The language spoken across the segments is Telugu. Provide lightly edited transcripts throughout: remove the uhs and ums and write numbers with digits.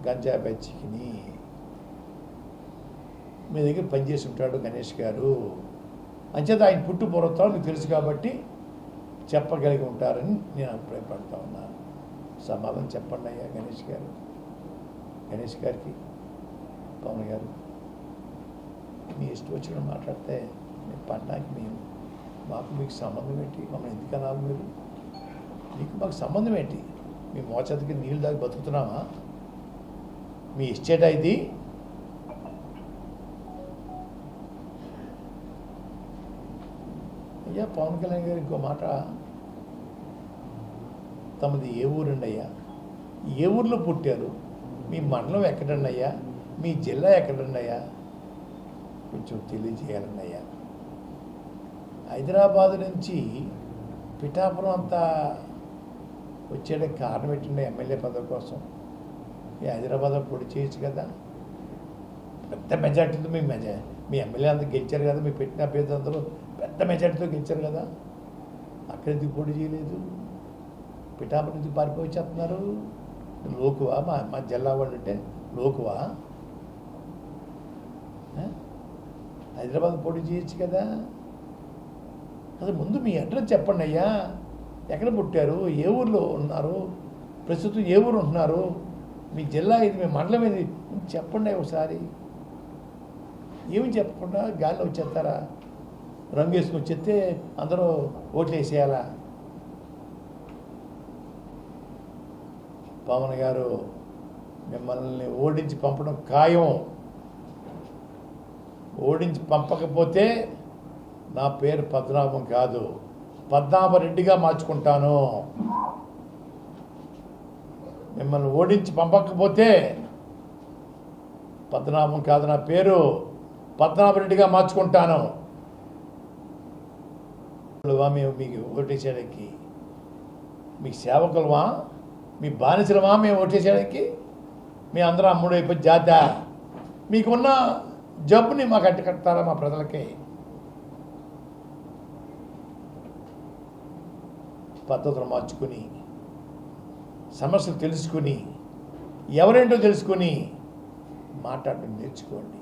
గంజా బెచ్చికిని మీ దగ్గర పనిచేసి ఉంటాడు గణేష్ గారు అంచేత ఆయన పుట్టు పూర్వత్వాలు మీకు తెలుసు కాబట్టి చెప్పగలిగి ఉంటారని నేను అభిప్రాయపడతా ఉన్నాను. సమాధానం చెప్పండి అయ్యా గణేష్ గారికి పవన్ గారు మీ ఇష్టం వచ్చిన మాట్లాడితే మేము పడ్డానికి మీకు సంబంధం ఏంటి? మమ్మల్ని ఎందుకు అనాలి? మీకు మాకు సంబంధం ఏంటి? మీ మోచేతికి నీళ్ళు దాకా బతుకుతున్నామా? మీ ఇష్టేటా ఇది? అయ్యా పవన్ కళ్యాణ్ గారు ఇంకో మాట, తమది ఏ ఊరండి అయ్యా? ఏ ఊర్లో పుట్టారు? మీ మండలం ఎక్కడండి అయ్యా? మీ జిల్లా ఎక్కడండి అయ్యా? కొంచెం తెలియజేయాలండి అయ్యా. హైదరాబాద్ నుంచి పిఠాపురం అంతా వచ్చేయడానికి కారణం ఏంటండి? ఎమ్మెల్యే పదవి కోసం ఈ హైదరాబాద్లో పొడి చేయొచ్చు కదా. పెద్ద మెజార్టీతో మీ ఎమ్మెల్యే అంతా గెలిచారు కదా, మీ పెట్టిన అభ్యర్థులు అందరూ పెద్ద మెజార్టీతో గెలిచారు కదా. అక్కడ ఎందుకు పొడి చేయలేదు? పిఠాపురం ఎందుకు పారిపోయి వచ్చేస్తున్నారు? లోకువా? మా జిల్లా వాళ్ళు అంటే లోకువా? హైదరాబాద్ పొడి చేయొచ్చు కదా. అసలు ముందు మీ అడ్రస్ చెప్పండి అయ్యా. ఎక్కడ పుట్టారు? ఏ ఊర్లో ఉన్నారు? ప్రస్తుతం ఏ ఊరు ఉంటున్నారు? మీ జిల్లా ఇది, మీ మండలం ఇది చెప్పండి ఒకసారి. ఏమి చెప్పకుండా గాలిలో వచ్చేస్తారా? రంగు వేసుకొని వచ్చేస్తే అందరూ ఓట్లు వేసేయాలా? పవన్ గారు మిమ్మల్ని ఓడించి పంపడం ఖాయం. ఓడించి పంపకపోతే నా పేరు పద్మనాభం కాదు, పద్మనాభరెడ్డిగా మార్చుకుంటాను. మిమ్మల్ని ఓడించి పంపకపోతే పద్మనాభం కాదు, నా పేరు పద్మనాభరెడ్డిగా మార్చుకుంటాను. మేము మీకు ఓటేసేయడానికి మీ సేవకులమా? మీ బానిసలమా మేము ఓటేసేయడానికి? మీ అందరూ అమ్ముడు అయిపోయి జాత మీకున్న జబ్బుని మాకు అడ్డుకట్టారా? మా ప్రజలకి పద్ధతులు మార్చుకుని, సమస్యలు తెలుసుకుని, ఎవరేంటో తెలుసుకుని మాట్లాడడం నేర్చుకోండి.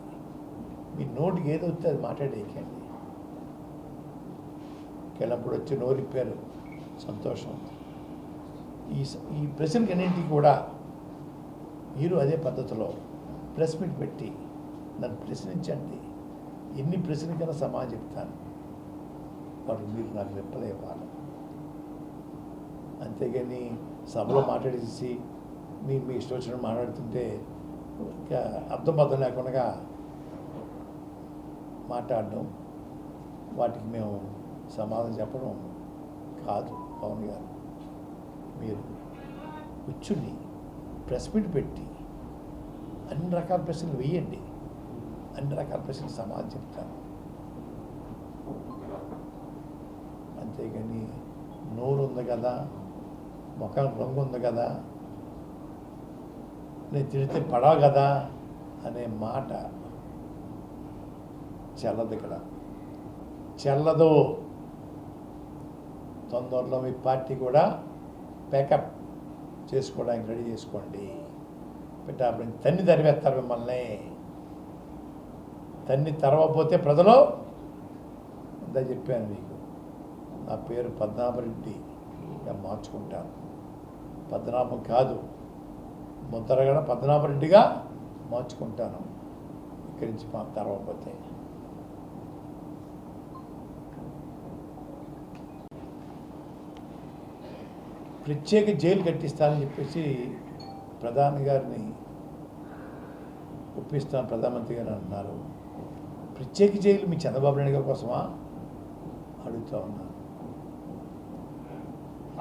మీ నోటికి ఏదో వస్తే అది మాట్లాడేయకండి. కెళ్ళప్పుడు వచ్చి నోరిప్పారు, సంతోషం. ఈ ప్రశ్నకి అన్నింటికి కూడా మీరు అదే పద్ధతిలో ప్రెస్ మీట్ పెట్టి నన్ను ప్రశ్నించండి. ఎన్ని ప్రశ్నలకైనా సమాధానం చెప్తాను. వాటికి మీరు నాకు రిప్లై ఇవ్వాలి. అంతేగాని సభలో మాట్లాడేసి మీ ఇష్టం వచ్చినట్టు మాట్లాడుతుంటే ఇంకా అర్థం లేకుండా మాట్లాడడం, వాటికి మేము సమాధానం చెప్పడం కాదు. పవన్ గారు, మీరు కూర్చుని ప్రెస్ మీట్ పెట్టి అన్ని రకాల ప్రశ్నలు వేయండి. అన్ని రకాల ప్రశ్నలు సమాధానం చెప్తాను. అంతేగాని నోరు ఉంది కదా, ముఖం రంగు ఉంది కదా, నేను తిడితే పడవ కదా అనే మాట చెల్లదు. ఇక్కడ చెల్లదు. తొందరలో మీ పార్టీ కూడా ప్యాకప్ చేసుకోవడానికి రెడీ చేసుకోండి. పిఠాపురం తన్ని తరివేస్తారు మిమ్మల్ని. తన్ని తరవపోతే ప్రజలు అంతా చెప్పాను మీకు. నా పేరు పద్మనాభరెడ్డిగా మార్చుకుంటాను. పద్మనాభం కాదు, ముద్రగడ పద్మనాభరెడ్డిగా మార్చుకుంటాను ఇక్కడి నుంచి మా తరవపోతే. ప్రత్యేక జైలు కట్టిస్తానని చెప్పేసి ప్రధాని గారిని ఒప్పిస్తాను, ప్రధానమంత్రి గారు అన్నారు. ప్రత్యేక జైలు మీ చంద్రబాబు నాయుడు గారి కోసమా అడుగుతూ ఉన్నారు.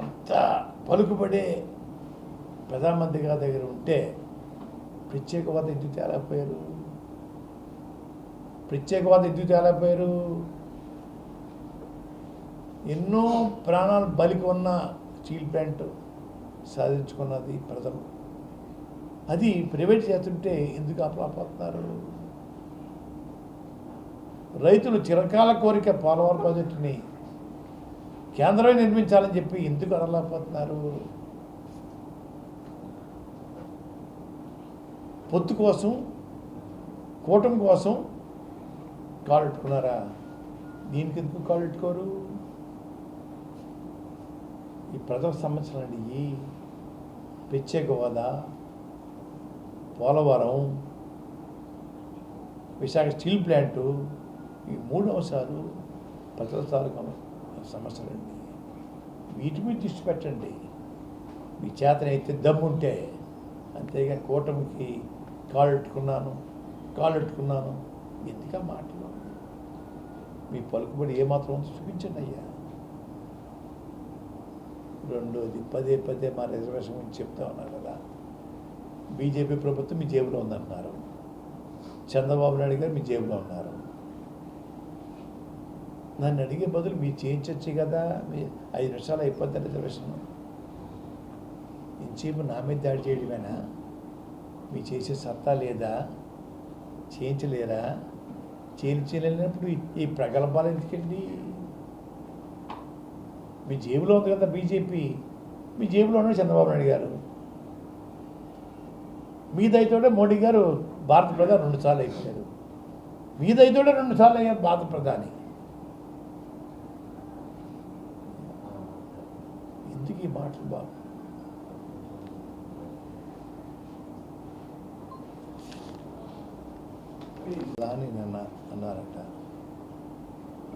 అంత పలుకుబడే ప్రధానమంత్రి గారి దగ్గర ఉంటే ప్రత్యేకవాద ఎందుకు తేలేకపోయారు? ఎన్నో ప్రాణాలు బలికి ఉన్న స్టీల్ ప్లాంట్ సాధించుకున్నది ప్రజలు. అది ప్రైవేట్ చేస్తుంటే ఎందుకు ఆపలేకపోతున్నారు? రైతులు చిరకాల కోరిక పోలవరం ప్రాజెక్టుని కేంద్రమే నిర్మించాలని చెప్పి ఎందుకు అనలేకపోతున్నారు? పొత్తు కోసం, కూటమి కోసం కాలు పెట్టుకున్నారా? దీనికి ఎందుకు కాలు పెట్టుకోరు? ఈ ప్రథమ సంవత్సరం అండి, ఈ ప్రత్యేక హోదా, పోలవరం, విశాఖ స్టీల్ ప్లాంటు, ఈ 3 అంశాలు ప్రజల తాలూకా సమస్యలండి. వీటి మీద దృష్టి పెట్టండి. మీ చేతనైతే దమ్ముంటే, అంతేగాని కూటమికి కాలు పెట్టుకున్నాను ఎందుక మాటలు? మీ పలుకుబడి ఏమాత్రం ఉందో చూపించండి అయ్యా. రెండోది, పదే మా రిజర్వేషన్ గురించి చెప్తా ఉన్నారు కదా. బీజేపీ ప్రభుత్వం మీ జేబులో ఉందంటున్నారు, చంద్రబాబు నాయుడు గారు మీ జేబులో ఉన్నారు. నన్ను అడిగే బదులు మీరు చేయించవచ్చు కదా. మీ 5 నిమిషాలు అయిపోద్ది రిజర్వేషన్. ఇంచేపు నా మీద దాడి చేయడమేనా? మీ చేసే సత్తా లేదా? చేయించలేరా? చేయించలేనప్పుడు ఈ ప్రగల్భాలు ఎందుకండి? మీ జేబులో ఉంది కదా బీజేపీ, మీ జేబులో ఉన్న చంద్రబాబు నాయుడు గారు. మీ దయతోటే మోడీ గారు భారత ప్రధాని 2 సార్లు అయిపోయారు. మీ దయతోటే 2 సార్లు అయ్యారు భారత ప్రధాని. ఎందుకు ఈ మాటలు బాబు? అని అన్నారట.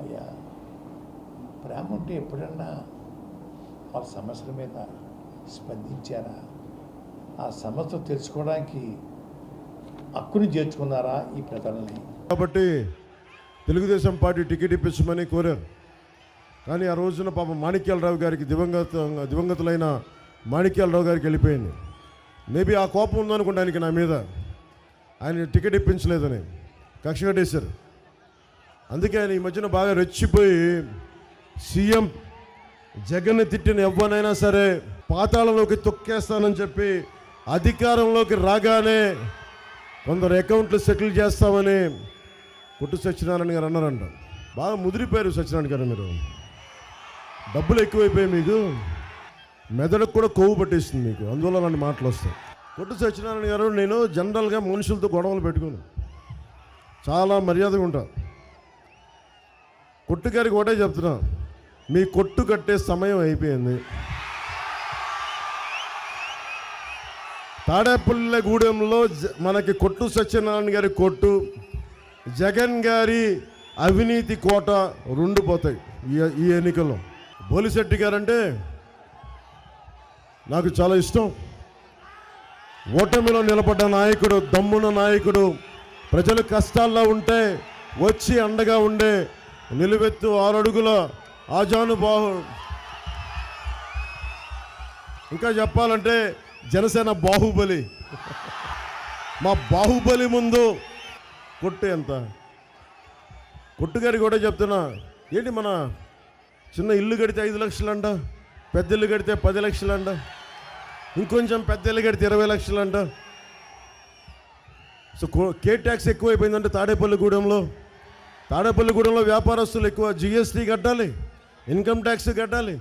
అయ్యా, ప్రేమ ఉంటే ఎప్పుడన్నా వాళ్ళ సమస్యల మీద స్పందించారా? ఆ సమస్య తెలుసుకోవడానికి హక్కుని చేర్చుకున్నారా ఈ ప్రజల్ని? కాబట్టి తెలుగుదేశం పార్టీ టికెట్ ఇప్పించమని కోరారు. కానీ ఆ రోజున పాపం మాణిక్యాలరావు గారికి దివంగతులైన మాణిక్యాలరావు గారికి వెళ్ళిపోయింది. మేబీ ఆ కోపం ఉందనుకుంటా ఆయనకి నా మీద. ఆయన టికెట్ ఇప్పించలేదని కక్ష కట్టేశారు. అందుకే ఆయన ఈ మధ్యన బాగా రెచ్చిపోయి సీఎం జగన్ని తిట్టిన ఎవ్వనైనా సరే పాతాళంలోకి తొక్కేస్తానని చెప్పి అధికారంలోకి రాగానే కొందరు అకౌంట్లు సెటిల్ చేస్తామని కొట్టు సత్యనారాయణ గారు అన్నారంట. బాగా ముదిరిపోయారు సత్యనారాయణ గారు. మీరు డబ్బులు ఎక్కువైపోయాయి, మీకు మెదడుకు కూడా కొవ్వు పట్టేస్తుంది మీకు, అందువల్ల అలాంటి మాటలు వస్తాయి. కొట్టు సత్యనారాయణ గారు, నేను జనరల్గా మనుషులతో గొడవలు పెట్టుకోను, చాలా మర్యాదగా ఉంటా. కొట్టు గారికి ఒకటే చెప్తున్నా, మీ కొట్టు కట్టే సమయం అయిపోయింది. తాడేపల్లిగూడెంలో మనకి కొట్టు సత్యనారాయణ గారి కొట్టు, జగన్ గారి అవినీతి కోట 2 పోతాయి ఈ ఎన్నికల్లో. బోలిశెట్టి గారంటే నాకు చాలా ఇష్టం. ఓటమిలో నిలబడ్డ నాయకుడు, దమ్మున నాయకుడు, ప్రజలు కష్టాల్లో ఉంటే వచ్చి అండగా ఉండే నిలువెత్తు 6 అడుగుల ఆజానుబాహు. ఇంకా చెప్పాలంటే జనసేన బాహుబలి. మా బాహుబలి ముందు కొట్టు ఎంత. కొట్టుగారికి కూడా చెప్తున్నా, ఏంటి మన చిన్న ఇల్లు కడితే 5 లక్షలంట, పెద్ద ఇల్లు కడితే 10 లక్షలంట, ఇంకొంచెం పెద్ద ఇల్లు కడితే 20 లక్షలంట. సో కే ట్యాక్స్ ఎక్కువైపోయిందంటే తాడేపల్లిగూడెంలో వ్యాపారస్తులు ఎక్కువ జిఎస్టీ కట్టాలి, ఇన్కమ్ ట్యాక్స్ కట్టాలి,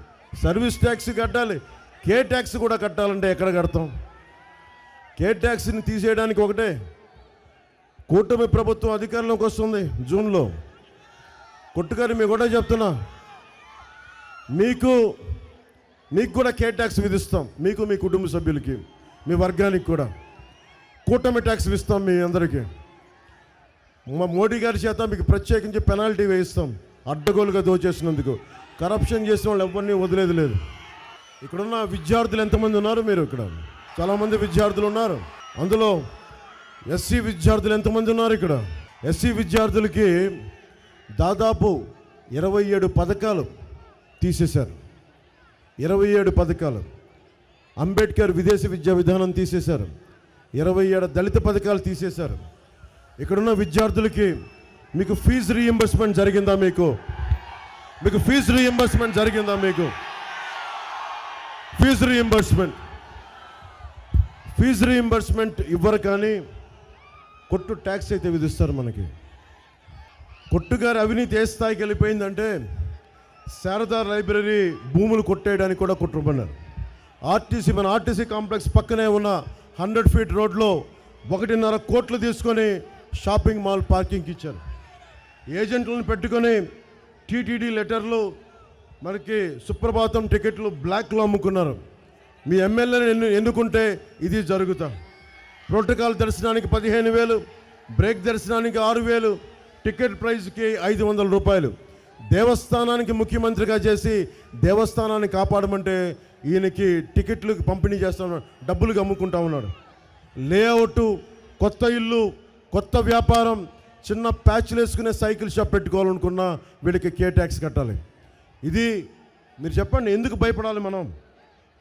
సర్వీస్ ట్యాక్స్ కట్టాలి. కే ట్యాక్స్ కూడా కట్టాలంటే ఎక్కడ కడతాం? కే ట్యాక్స్ని తీసేయడానికి ఒకటే, కూటమి ప్రభుత్వం అధికారంలోకి వస్తుంది జూన్లో. కొట్టుగారి మీకు కూడా చెప్తున్నా, మీకు కూడా కే ట్యాక్స్ విధిస్తాం, మీకు మీ కుటుంబ సభ్యులకి, మీ వర్గానికి కూడా కూటమి ట్యాక్స్ ఇస్తాం. మీ అందరికీ మా మోడీ గారి చేత మీకు ప్రత్యేకించి పెనాల్టీ వేయిస్తాం, అడ్డగోలుగా దోచేసినందుకు. కరప్షన్ చేసిన వాళ్ళు ఎవరిని వదిలేదు లేదు. ఇక్కడున్న విద్యార్థులు ఎంతమంది ఉన్నారు? మీరు ఇక్కడ చాలామంది విద్యార్థులు ఉన్నారు. అందులో ఎస్సీ విద్యార్థులు ఎంతమంది ఉన్నారు? ఇక్కడ ఎస్సీ విద్యార్థులకి దాదాపు 27 పథకాలు తీసేశారు. 27 పథకాలు. అంబేద్కర్ విదేశీ విద్యా విధానం తీసేశారు. 27 దళిత పథకాలు తీసేశారు. ఇక్కడున్న విద్యార్థులకి మీకు ఫీజు రీయింబర్స్మెంట్ జరిగిందా? మీకు ఫీజు రీయింబర్స్మెంట్ జరిగిందా? మీకు ఫీజు రీయింబర్స్మెంట్ ఇవ్వరు, కానీ కొట్టు ట్యాక్స్ అయితే విధిస్తారు మనకి. కొట్టుగారి అవినీతి ఏ స్థాయికి వెళ్ళిపోయిందంటే శారదా లైబ్రరీ భూములు కొట్టేయడానికి కూడా కుట్రపన్నారు. మన ఆర్టీసీ కాంప్లెక్స్ పక్కనే ఉన్న 100 ఫీట్ రోడ్లో 1.5 కోట్లు తీసుకొని షాపింగ్ మాల్ పార్కింగ్కి ఇచ్చారు. ఏజెంట్లను పెట్టుకొని టీటీడీ లెటర్లు, మనకి సుప్రభాతం టికెట్లు బ్లాక్లో అమ్ముకున్నారు. మీ ఎమ్మెల్యేని ఎన్నుకుంటే ఇది జరుగుతా. ప్రోటోకాల్ దర్శనానికి 15,000, బ్రేక్ దర్శనానికి 6,000, టికెట్ ప్రైస్కి 500 రూపాయలు. దేవస్థానానికి ముఖ్యమంత్రిగా చేసి దేవస్థానాన్ని కాపాడమంటే ఈయనకి టికెట్లు పంపిణీ చేస్తా ఉన్నాడు, డబ్బులు అమ్ముకుంటా ఉన్నాడు. లేఅవుట్, కొత్త ఇల్లు, కొత్త వ్యాపారం, చిన్న ప్యాచ్లు వేసుకునే సైకిల్ షాప్ పెట్టుకోవాలనుకున్నా వీడికి కే ట్యాక్స్ కట్టాలి. ఇది మీరు చెప్పండి, ఎందుకు భయపడాలి మనం?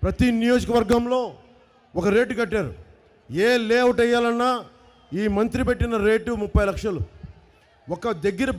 ప్రతి నియోజకవర్గంలో ఒక రేటు కట్టారు. ఏ లేఅవుట్ వేయాలన్నా ఈ మంత్రి పెట్టిన రేటు 30 లక్షలు. ఒక దగ్గర